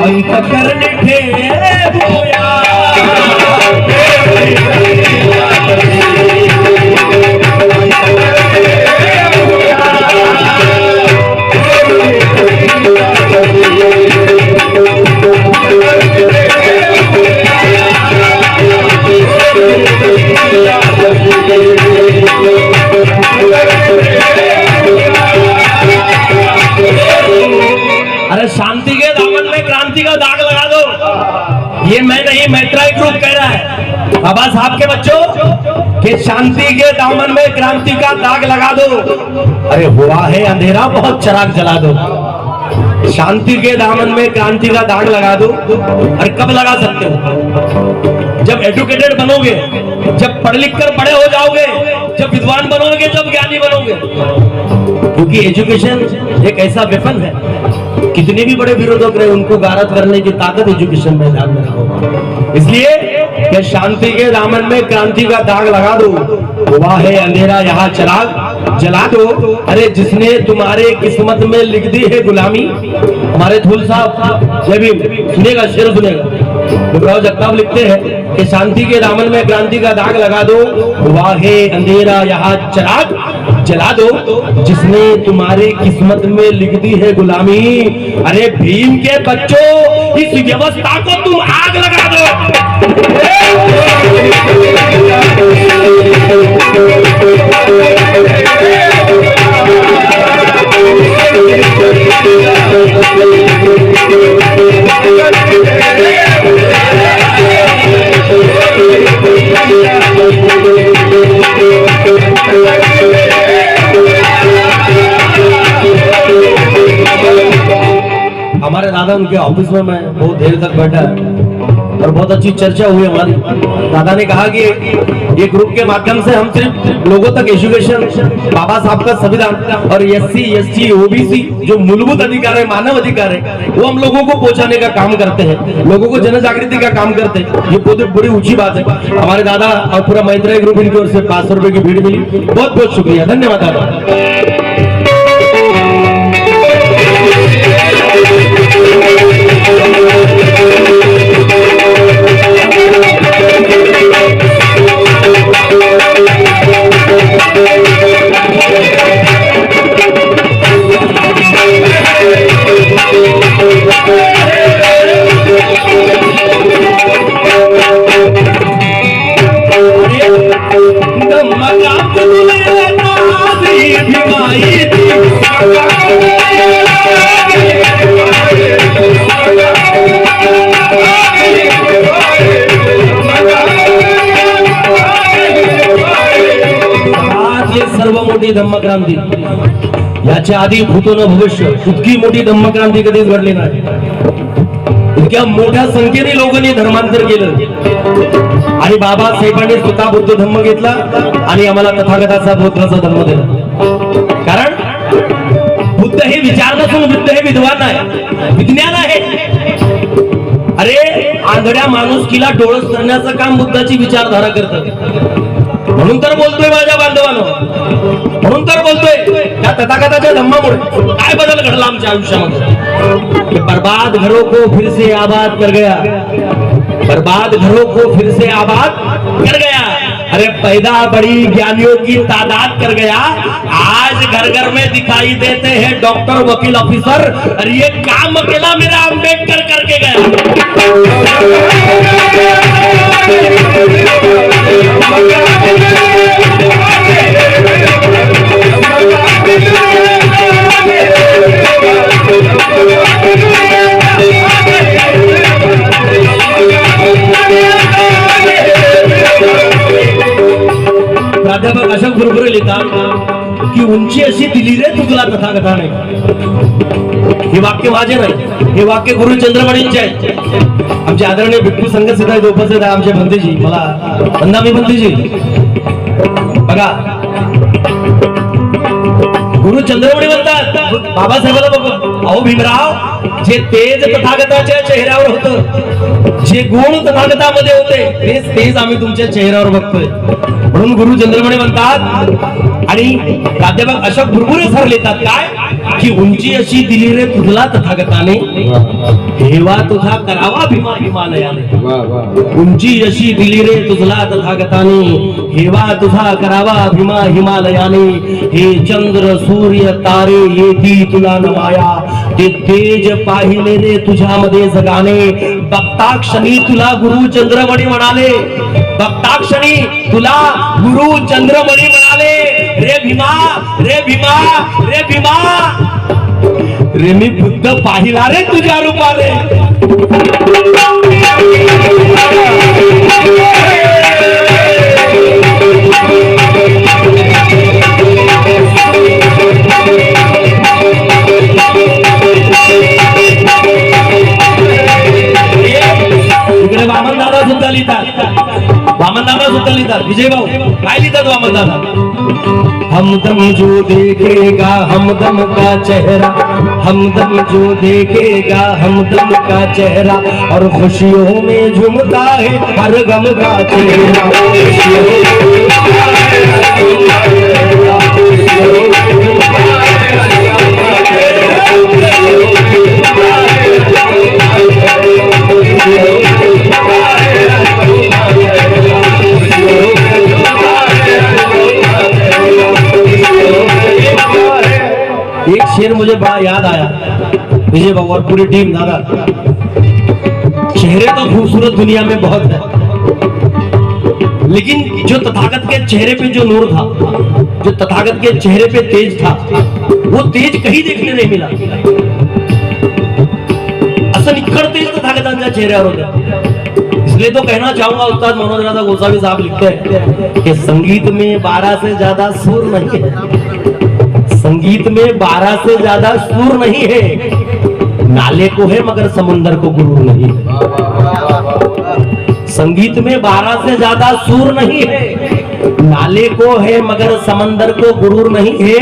अंतकरणे ठेवूया अरे शांति के दामन में क्रांति का दाग लगा दो। ये मैं नहीं, मैत्रेय ग्रुप कह रहा है बाबा साहब के बच्चों कि शांति के दामन में क्रांति का दाग लगा दो। अरे हुआ है अंधेरा, बहुत चिराग जला दो। शांति के दामन में क्रांति का दाग लगा दो। अरे कब लगा सकते हो? जब एजुकेटेड बनोगे, जब पढ़ लिख कर बड़े हो जाओगे, जब विद्वान बनोगे, जब ज्ञानी बनोगे। क्योंकि एजुकेशन एक ऐसा वेपन है, कितने भी बड़े विरोधक रहे उनको गारद करने की ताकत एजुकेशन में ध्यान में रखो। इसलिए कि शांति के दामन में क्रांति का दाग लगा दो। हुआ है अंधेरा यहाँ चिराग जला दो। अरे जिसने तुम्हारे किस्मत में लिख दी है गुलामी, हमारे धूल साहब जब भी सुनेगा, शेर सुनेगा, विभ्राव जगताप लिखते हैं कि शांति के दामन में क्रांति का दाग लगा दो। हुआ है अंधेरा यहाँ चिराग जला दो। जिसने तुम्हारी किस्मत में लिख दी है गुलामी, अरे भीम के बच्चों इस व्यवस्था को तुम आग लगा दो। हमारे दादा उनके ऑफिस में मैं बहुत देर तक बैठा और बहुत अच्छी चर्चा हुई हमारी। दादा ने कहा कि ये ग्रुप के माध्यम से हम सिर्फ लोगों तक एजुकेशन, बाबा साहब का संविधान और एससी एसटी ओबीसी जो मूलभूत अधिकार है, मानव अधिकार है, वो हम लोगों को पहुंचाने का काम करते हैं, लोगों को जन जागृति का काम करते हैं। ये बहुत बड़ी ऊंची बात है। हमारे दादा और पूरा मैत्रेय ग्रुप इनकी ओर से 500 रुपए की भीड़ मिली। बहुत बहुत शुक्रिया, धन्यवाद दादा। सर्व मोठी धम्मक्रांती, याच्या आधी भूतो न भविष्य, इतकी मोठी धम्मक्रांती कधीच घडली नाही। इतक्या मोठ्या संख्येने लोकांनी धर्मांतर केलं आणि बाबा साहेबांनी स्वतः बुद्ध धम्म घेतला आणि आम्हाला तथागताचा बुद्धाचा धर्म दिला। कारण बुद्ध हे विचार नसून बुद्ध हे विद्वान आहे, विज्ञान आहे। अरे आंधळ्या माणुसकीला डोळस करण्याचं काम बुद्धाची विचारधारा करतात। म्हणून तर बोलतोय माझ्या बांधवांनो, म्हणून तर बोलतोय त्या तथागताच्या धम्मामुळे काय बदल घडला आमच्या आयुष्यामध्ये। बर्बाद घरों को फिर से आबाद कर गया, बर्बाद घरों को फिर से आबाद कर गया। अरे पैदा बड़ी ज्ञानियों की तादाद कर गया। आज घर घर में दिखाई देते हैं डॉक्टर, वकील, ऑफिसर। और ये काम अकेला मेरा अम्बेडकर करके गया। प्राध्यापक अशोक गुरुकुरे लिहितात की उंची अशी दिली रे तुला तथागताने। हे वाक्य माझे नाही, हे वाक्य गुरु चंद्रमणींचे आहेत। आमचे आदरणीय भिक्खू संघ सिद्धार्थ उपस्थित आहे, आमचे बंधूजी, मला बंदामी बंधूजी बघा, गुरु चंद्रमणी म्हणतात बाबासाहेबाला बघ, अहो भीमराव, जे तेज तथागताच्या चेहऱ्यावर होतं, जे गुण तथागतामध्ये होते, तेच तेज आम्ही तुमच्या चेहऱ्यावर बघतोय। म्हणून गुरु चंद्रमणी म्हणतात आणि प्राध्यापक अशोक गुरुकुरे सर लिहितात काय इतकी उंची अशी दिली रे तुझला तथागताने, हेवा तुझा करावा भीमा हिमालयाने. उंची अशी दिली रे तुझला तथागताने, हेवा तुझा करावा भीमा हिमालयाने. हे चंद्र सूर्य तारे येती तुला नवाया, ते तेज पाहिले रे तुझ्यामध्ये जगाने. बघता क्षणी तुला गुरु चंद्रमणी म्हणाले, बघता क्षणी तुला गुरु चंद्रमणी म्हणाले. रे भीमा, रे भीमा, रे भीमा, रे मी बुद्ध पाहिला रे तुझ्या रूपाने. इकडे वामन दादा सुद्धा लिहितात, वामन दादा सुद्धा लिहितात. विजय भाऊ काय लिहितात वामन दादा? हमदम जो देखेगा हमदम का चेहरा, हमदम जो देखेगा हमदम का चेहरा, और खुशियों में झूमता है हर गम का चेहरा. एक शेर मुझे बड़ा याद आया विजय बाबू और पूरी टीम. दादा चेहरे तो खूबसूरत दुनिया में बहुत है, लेकिन जो तथागत के चेहरे पे जो नूर था, जो तथागत के चेहरे पे तेज था, वो तेज कहीं देखने नहीं मिला. असं निखळ तेज तथागतांच्या चेहऱ्यावर होतं. इसलिए तो कहना चाहूंगा, उस्ताद मनोज राधा गोसावी साहब लिखते हैं कि संगीत में 12 से ज्यादा सुर नहीं है, संगीत में 12 से ज्यादा सुर नहीं है. नाले को है मगर समंदर को गुरूर नहीं है. संगीत में 12 से ज्यादा सुर नहीं है, नाले को है मगर समंदर को गुरूर नहीं है.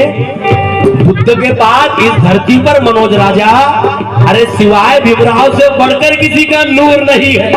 बुद्ध के बाद इस धरती पर मनोज राजा, अरे सिवाय भीमराव से बढ़कर किसी का नूर नहीं है.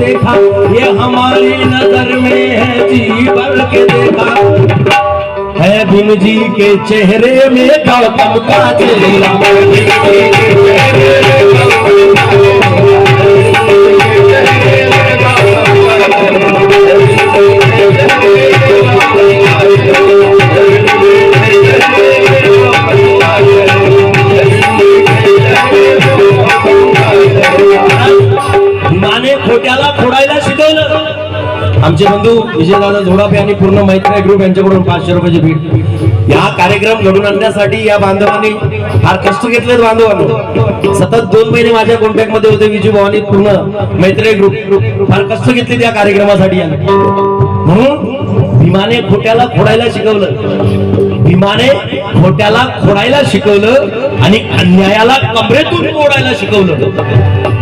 देखा, ये हमारी नजर में है जी भर के देखा, है भीम जी के चेहरे में गौतम का चेहरा. भीमाने खोट्याला फोडायला शिकवलं. आमचे बंधू विजयदादा झोडाप यांनी पूर्ण मैत्री ग्रुप यांच्याकडून 500 रुपयाची भेट. या कार्यक्रम घडून आणण्यासाठी या बांधवांनी फार कष्ट घेतलेत. बांधवांनी सतत 2 महिने माझ्या कॉन्टॅक्ट मध्ये होते. विजू भावानी पूर्ण मैत्री ग्रुप फार कष्ट घेतले त्या कार्यक्रमासाठी. म्हणून भीमाने खोट्याला फोडायला शिकवलं, भीमाने खोट्याला फोडायला शिकवलं आणि अन्यायाला कमरेतून मोडायला शिकवलं.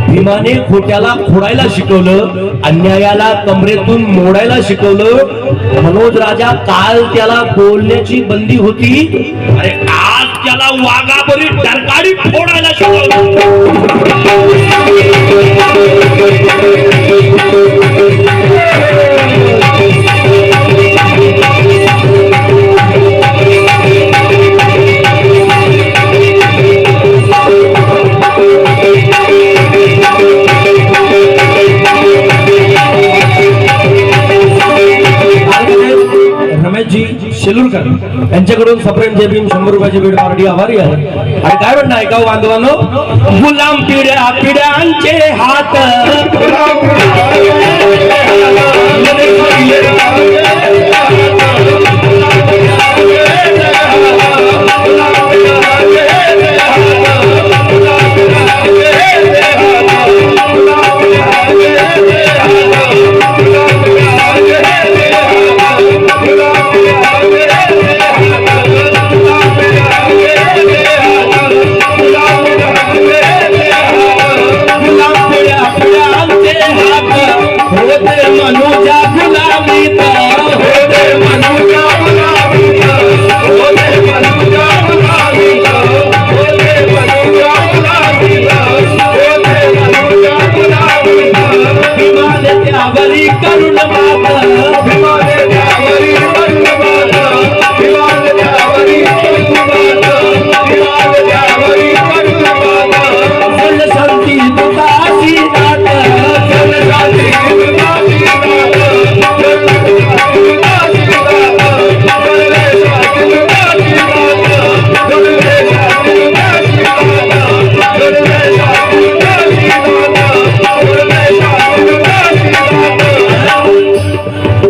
भीमाने खोट्याला फोडायला शिकवलं, अन्यायाला कमरेतून मोडायला शिकवलं. मनोज राजा काल त्याला बोलण्याची बंदी होती, अरे आज त्याला वाघाबरी डरकाळी फोडायला शिकवलं. शेलूरकर यांच्याकडून सप्रेम जय भीम 100 रुपयाची भेट पार्टी आभारी आहे. आणि काय म्हणणं ऐकावं बांधवांनो, गुलाम पिढ्या पिढ्यांचे हात मनुजा गुलामी हो दे मनुजा गुलामी हो दे मनुजा गुलामी हो दे मनुजा गुलामी हो दे मनुजा गुलामी विमान त्यावरी करुण माता विमान त्यावरी करुण माता विमान त्यावरी करुण माता विमान त्यावरी करुण माता जल शांती दुदासी दाता जल शांती दुदासी दाता जल शांती दुदासी दाता जल शांती दुदासी दाता जल शांती दुदासी दाता जल शांती दुदासी दाता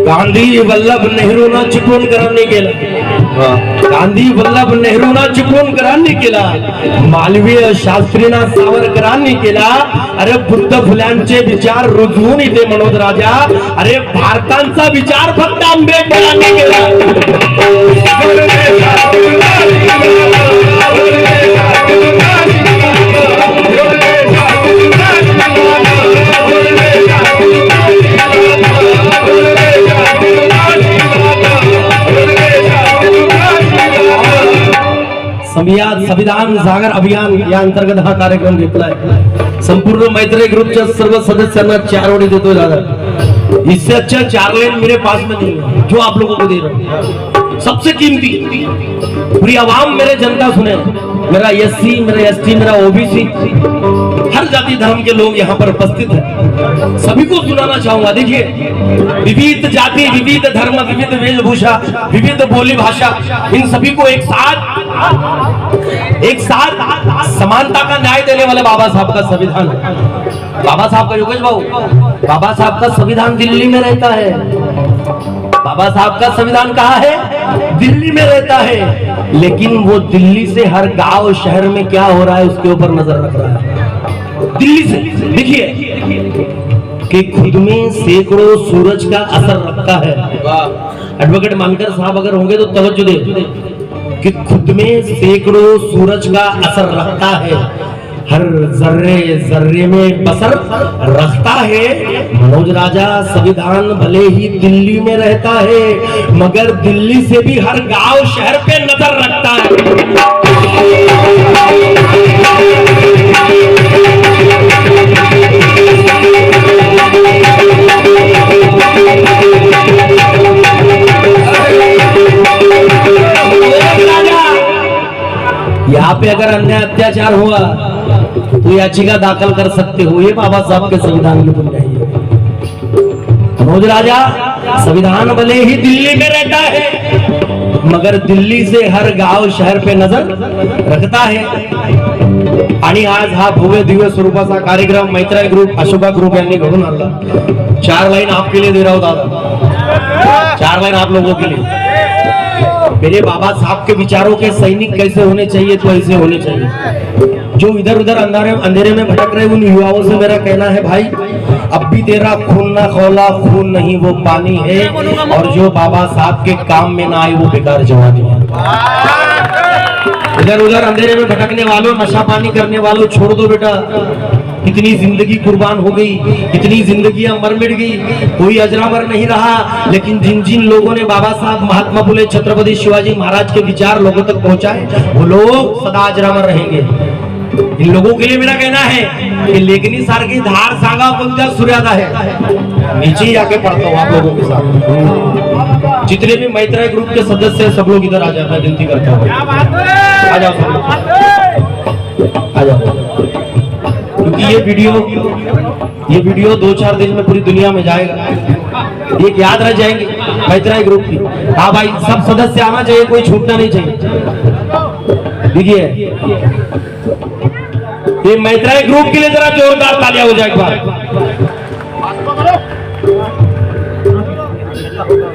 गांधी वल्लभ नेहरूंना चिपळूण करांनी केलं गांधी वल्लभ नेहरूंना चिपळूण करांनी केला मालवीय शास्त्रींना सावरकरांनी केला अरे बुद्ध फुल्यांचे विचार रुजवून इथे मनोज राजा अरे भारतांचा विचार फक्त आंबेडकरांनी केला संविधान जागर अभियान या अंतर्गत हा कार्यक्रम घेतलाय संपूर्ण मैत्री ग्रुपच्या सर्व सदस्यांना 4 ओळी देतोय दादा इससे अच्छा 4 लाइन मेरे पास में नहीं है जो आप लोगों को दे रहा हूं सबसे कीमती पूरी आवाम मेरे जनता सुने मेरा एससी मेरा एसटी मेरा ओबीसी हर जाति धर्म के लोग यहाँ पर उपस्थित हैं सभी को सुनाना चाहूंगा देखिए विविध जाति विविध धर्म विविध वेशभूषा विविध बोली भाषा इन सभी को एक साथ समानता का न्याय देने वाले बाबा साहब का संविधान बाबा साहब का योगेश बाबू बाबा साहब का संविधान दिल्ली में रहता है बाबा साहब का संविधान कहाँ है दिल्ली में रहता है लेकिन वो दिल्ली से हर गांव शहर में क्या हो रहा है उसके ऊपर नजर रख रहा है दिल्ली से देखिए कि खुद में सैकड़ों सूरज का असर रखता है एडवोकेट मानकर साहब अगर होंगे तो तवज्जो दे कि खुद में सैकड़ों सूरज का असर रखता है हर जर्रे जर्रे में बसर रखता है मनोज राजा संविधान भले ही दिल्ली में रहता है मगर दिल्ली से भी हर गांव शहर पे नजर रखता है यहाँ पे अगर अन्याय अत्याचार हुआ तो याचिका दाखिल कर सकते हो ये बाबा साहब के संविधान की बुनियादी है मनोज राजा संविधान भले ही दिल्ली में रहता है मगर दिल्ली से हर गांव शहर पे नजर रखता है आणि आज हा भव्य दिव्य स्वरूपाचा कार्यक्रम मैत्री ग्रुप अशोका ग्रुप यांनी घडून आणला 4 लाइन आपके लिए दे रहा हूं दादा 4 लाइन आप लोगों के लिए मेरे बाबा साहब के विचारों के सैनिक कैसे होने चाहिए तो ऐसे होने चाहिए जो इधर उधर अंधेरे में भटक रहे उन युवाओं से मेरा कहना है भाई अब भी तेरा खून ना खौला खून नहीं वो पानी है और जो बाबा साहब के काम में ना आए वो बेकार जवानी है इधर उधर अंधेरे में भटकने वालों नशा पानी करने वालों छोड़ दो बेटा कितनी जिंदगी कुर्बान हो गई कितनी जिंदगियां मर मिट गई कोई अजरामर नहीं रहा लेकिन जिन जिन लोगों ने बाबा साहब महात्मा फुले छत्रपति शिवाजी महाराज के विचार लोगों तक पहुंचाए वो लोग सदा अजरामर रहेंगे इन लोगों के लिए मेरा कहना है कि लेखनी सार की धार सांगा कोणत्या सूर्यादा है नीचे ही आके पढ़ता हूँ आप लोगों के साथ जितने भी मैत्री ग्रुप के सदस्य हैं सब लोग इधर आ जाए मैं विनती करता हूँ आ जाओ आ जाओ क्योंकि ये वीडियो 2-4 दिन में पूरी दुनिया में जाएगा एक याद रह जाएंगे मैत्री ग्रुप की हाँ भाई सब सदस्य आना चाहिए कोई छूटना नहीं चाहिए देखिए ये मैत्री ग्रुप के लिए जरा जोरदार तालियां हो जाए एक बार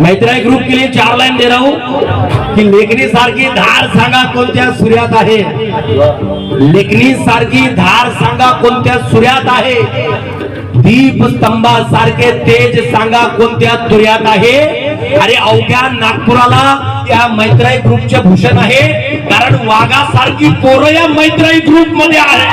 मैत्री ग्रुप के लिए 4 लाइन दे रहा हूं की लेखनी सारखी धार सांगा कोणत्या सूर्यात आहे लेखनी सारखी धार सांगा कोणत्या सूर्यात आहे दीप स्तंभा सारखे तेज सांगा कोणत्या तुर्यात आहे अरे अवघ्या नागपुराला या मैत्री ग्रुपचे भूषण आहे कारण वाघासारखी पोरं या मैत्री ग्रुप मध्ये आहे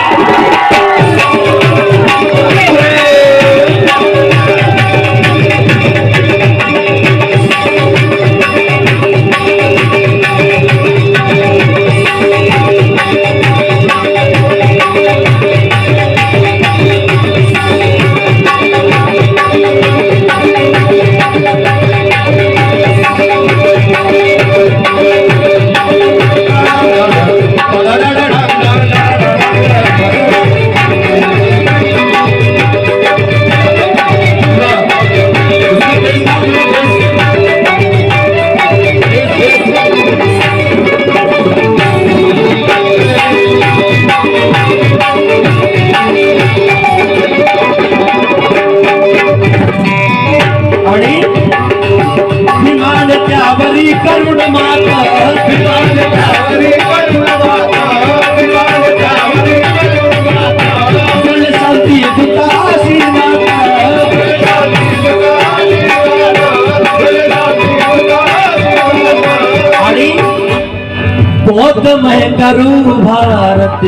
करूं भारत,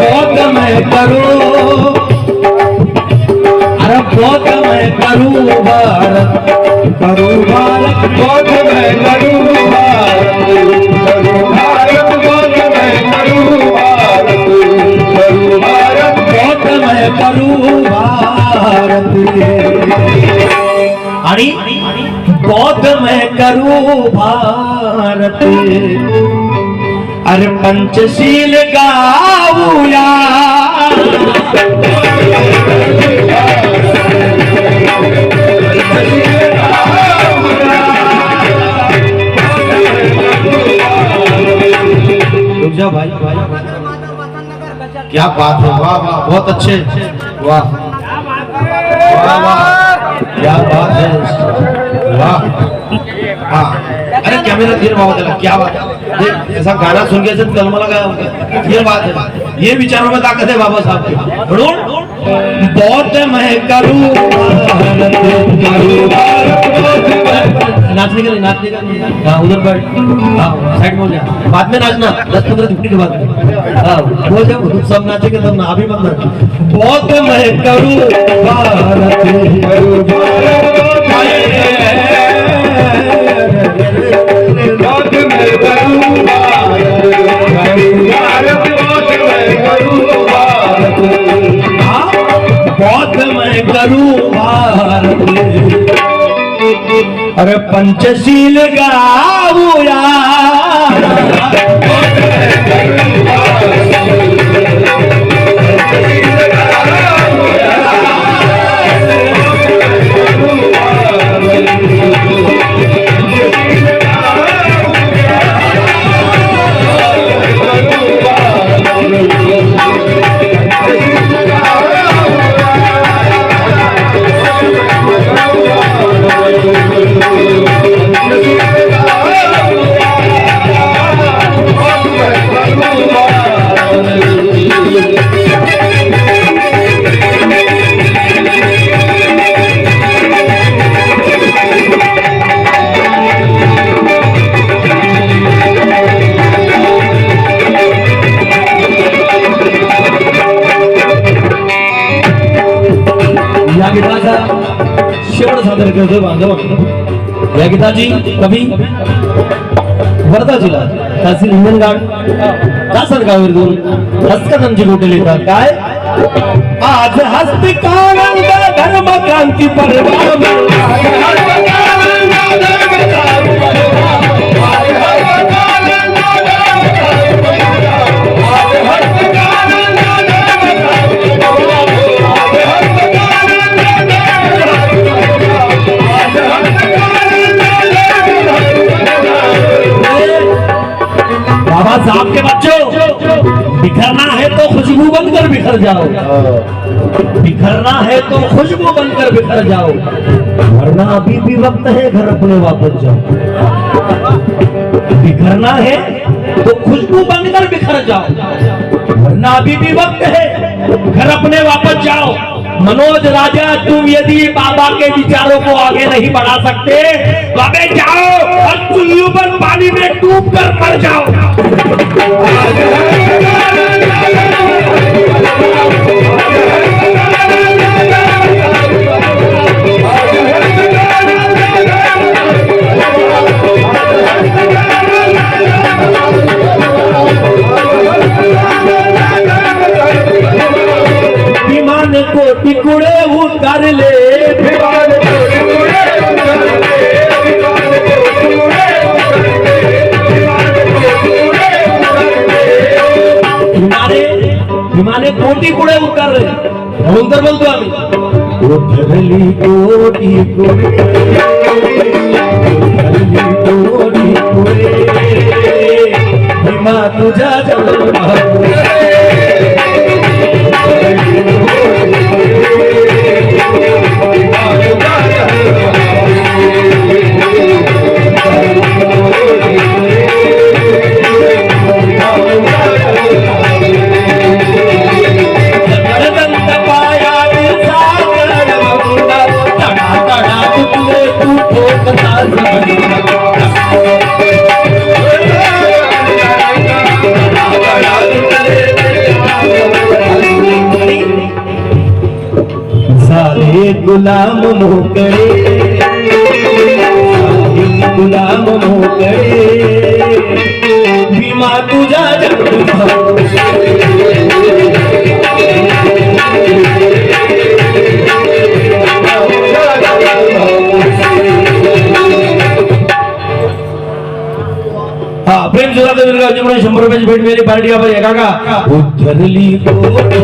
बौद्ध मैं करूं, अरे बौद्ध मैं करूं भारत, करूं भारत, बौद्ध मैं करूं भारत, करूं भारत, बौद्ध मैं करूं भारत, करूं भारत, बौद्ध मैं करूं भारत। आणि बौद्ध मैं करूं भारत, अरे पंचशील गाऊया, रुक जाओ भाई, क्या बात है, वाह वाह, बहुत अच्छे, वाह वाह वाह, क्या बात है, वाह। हाँ, अरे कैमरा धीरे बाबा चला, क्या बात है, ऐसा गाना सुन के कलमा लगा, ये बात है, ये विचारों में ताकत है बाबा साहब की। बौद्ध मैं करूं भारत, करूं भारत, नाचने का नहीं, नाचने का नहीं, हाँ उधर बैठ, हाँ साइड में हो जा, बाद में नाचना 10-15 मिनट के बाद, हाँ हो जाओ, सब नाचेंगे तब ना, अभी मत नाच। बौद्ध मैं करूं भारत, करूं भारत, बौद्ध मैं करूं भारत, करूं भारत, बौद्ध मैं करूं भारत, बौद्ध मैं करूं भारत, अरे पंचशील गाऊया, शेवट सादर करतो बांधव या गीताची कवी वर्धा जिल्हा तहसील हिंगणघाट कासरगाववरून हस्तकलांची गोटे लिहितात काय, आज हस्तकलांचा धर्म क्रांती पर्व, बाबा साहब के बच्चों, बिखरना है तो खुशबू बनकर बिखर जाओ, बिखरना है तो खुशबू बनकर बिखर जाओ, वरना अभी भी वक्त है घर अपने वापस जाओ। बिखरना है तो खुशबू बनकर बिखर जाओ, वरना अभी भी वक्त है घर अपने वापस जाओ। मनोज राजा, तुम यदि बाबा के विचारों को आगे नहीं बढ़ा सकते तो अबे जाओ और चुल्लू पर पानी में डूब कर मर जाओ। विमान को टुकड़े उतार ले, विमान को टुकड़े उतार ले, विमान को टुकड़े उतार ले, विमान को टुकड़े उतार ले, विमाने कोटी कुड़े उतार रहे, उधर बोलतो आम्ही उतरली कोटी कुड़े, उतरली कोटी कुड़े, विमान तुझा जन्म हे गुलाम मोकळे, गुलाम मोकळे, भीमा तुझ्या प्रेम जोरात म्हणून 100 रुपयाची भेट मिळाली. पार्टी आपण काका उद्धरली पुढे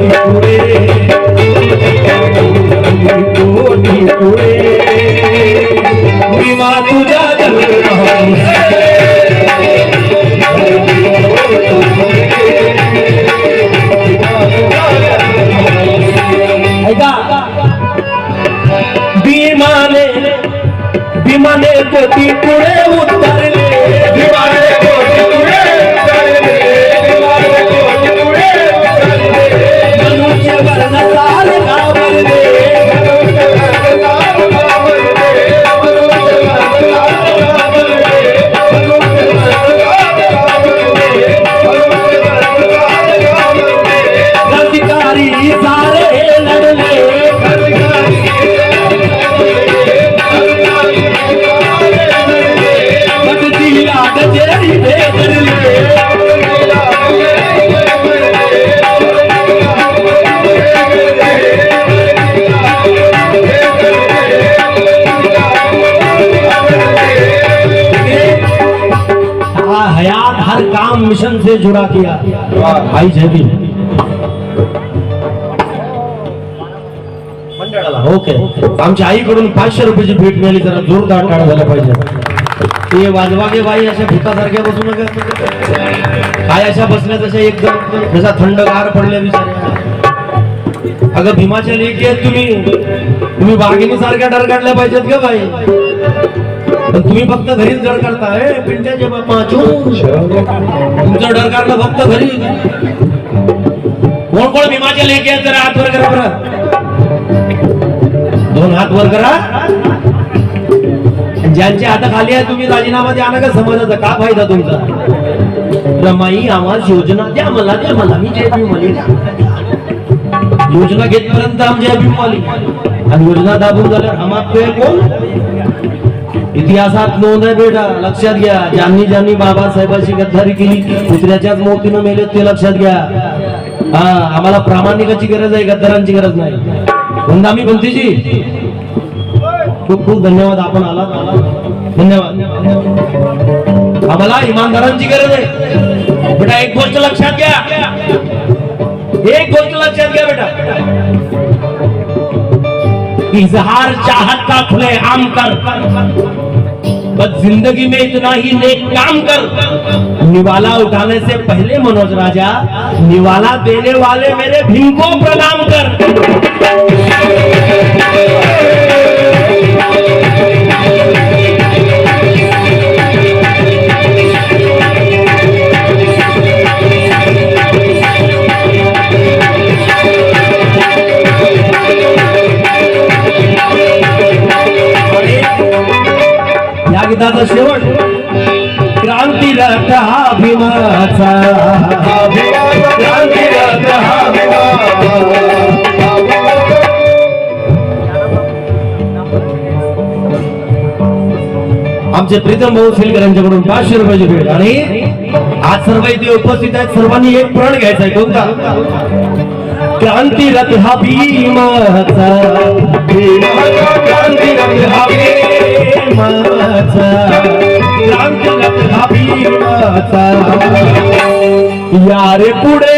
भीमा तुझ्या ऐका भीमाने भीमाने कोटी पुढे उतरले, भीमाने कोटी पुढे उतरले, भीमाने कोटी पुढे उतरले, मनुष्य वर्ण साल घाबरले, मनुष्य वर्ण साल घाबरले, मनुष्य वर्ण साल घाबरले, मनुष्य वर्ण साल घाबरले, मनुष्य वर्ण साल घाबरले, क्रांतिकारी सारे लढले, हयात हर काम मिशन से जुड़ा किया भाई जयबी मंडळाला. ओके, आमच्या आईकडून 500 रुपयाची भेट मिळाली. जरा जोरदार टाळ्या झाल्या पाहिजे. ते वाजवागे बाई अशा भूतासारख्या बसू नका. काय अशा बसल्या तशा एकदम जसा थंडगार पडल्या विचार. अगं भीमाच्या लेकी आहेत तुम्ही वाघिणी सारख्या डर काढल्या पाहिजेत का बाई? पण तुम्ही फक्त घरीच डर काढताय. पिंट्याचे बाप्पा तुमचं डर काढलं फक्त घरी. कोण कोण भीमाच्या लेकी आहेत जरा हात वर करा बरं. 2 हात वर करा. ज्यांच्या हात खाली आहे तुम्ही राजीनामा द्या ना. का समाजाचा का फायदा तुमचा? रमाई आवाज योजना द्या मला मी जे भीमवाली योजना घेतपर्यंत आमच्या भीमवाली आणि योजना दाबून झाल्यावर आम्हाला कोण? इतिहासात नोंद आहे बेटा, लक्षात घ्या. ज्यांनी बाबासाहेबांची गद्दारी केली दुसऱ्याच्याच मोतीनं मेले ते लक्षात घ्या. हा, आम्हाला प्रामाणिकाची गरज आहे, गद्दारांची गरज नाही. वंदामी बंतीजी खूप खूप धन्यवाद. आपण आलात, धन्यवाद. आम्हाला इमानदारांची गरज आहे बेटा. एक गोष्ट लक्षात घ्या, एक गोष्ट लक्षात घ्या बेटा. इजहार चाहत का खुले आम कर, बस जिंदगी में इतना ही नेक काम कर. निवाला उठाने से पहले मनोज राजा निवाला देने वाले मेरे भीम को प्रणाम कर. या गीताचा शेवट क्रांती रथ हा भीमाचा, क्रांती रथ हा आमचे प्रीतम भाऊ सिलकर यांच्याकडून 500 रुपयाची भेट. आणि आज सर्व इथे उपस्थित आहेत, सर्वांनी एक प्रण घ्यायचा आहे. कोणता? क्रांती रथ हा भीमाचा, क्रांती रथ हा भीमाचा, क्रांती रथ हा भीमाचा. यारे पुढे